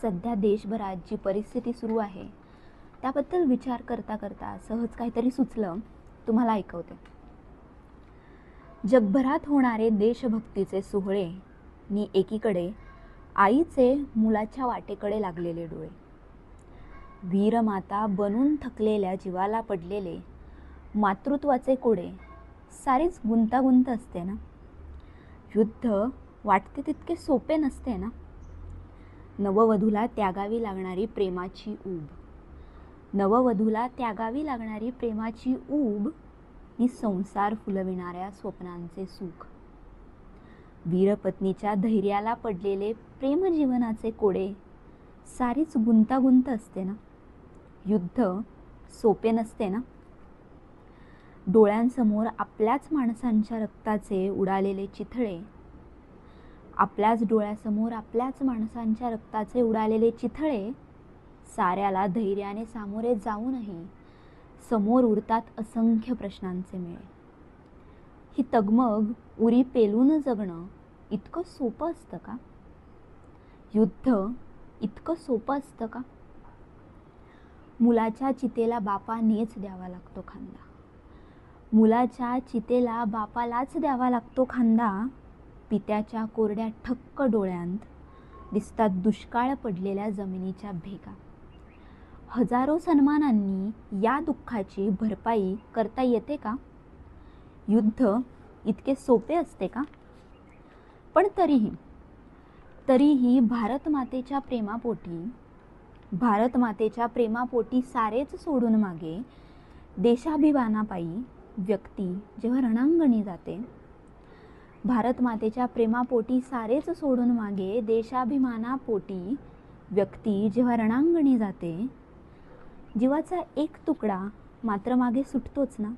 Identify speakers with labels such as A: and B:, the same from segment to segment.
A: सध्या देशभरात जी परिस्थिती सुरू आहे त्याबद्दल विचार करता करता सहज काहीतरी सुचलं, तुम्हाला ऐकवते. जगभरात होणारे देशभक्तीचे सोहळे नि एकीकडे आईचे मुलाच्या वाटेकडे लागलेले डोळे, वीरमाता बनून थकलेल्या जीवाला पडलेले मातृत्वाचे कोडे, सारीच गुंतागुंत असते ना. युद्ध वाटते तितके सोपे नसते ना. नववधूला त्यागावी लागणारी प्रेमाची ऊब, नववधूला त्यागावी लागणारी प्रेमाची ऊब नि संसार फुलविणाऱ्या स्वप्नांचे सुख, वीरपत्नीच्या धैर्याला पडलेले प्रेमजीवनाचे कोडे, सारीच गुंतागुंत असते ना. युद्ध सोपे नसते ना. डोळ्यांसमोर आपल्याच माणसांच्या रक्ताचे उडालेले चिथळे, आपल्याच डोळ्यासमोर आपल्याच माणसांच्या रक्ताचे उडालेले चिथळे, साऱ्याला धैर्याने सामोरे जाऊनही समोर उरतात असंख्य प्रश्नांचे मेळे. ही तगमग उरी पेलून जगणं इतकं सोपं असतं का? युद्ध इतकं सोपं असतं का? मुलाच्या चितेला बापानेच द्यावा लागतो खांदा, मुलाच्या चितेला बापालाच द्यावा लागतो खांदा. पित्याच्या कोरड्या ठक्क डोळ्यांत दिसतात दुष्काळ पडलेल्या जमिनीच्या भेगा. हजारो सन्मानांनी या दुःखाची भरपाई करता येते का? युद्ध इतके सोपे असते का? पण तरीही भारतमातेच्या प्रेमापोटी सारेच सोडून मागे देशाभिमानापायी व्यक्ती जेव्हा रणांगणी जाते, भारतमातेच्या प्रेमापोटी सारेच सोडून मागे देशाभिमानापोटी व्यक्ती जेव्हा रणांगणी जाते, जीवाचा एक तुकडा मात्र मागे सुटतोच ना.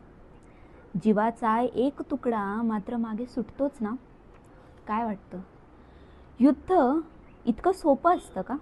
A: जीवाचा एक तुकडा मात्र मागे सुटतोच ना. काय वाटतं, युद्ध इतकं सोपं असतं का?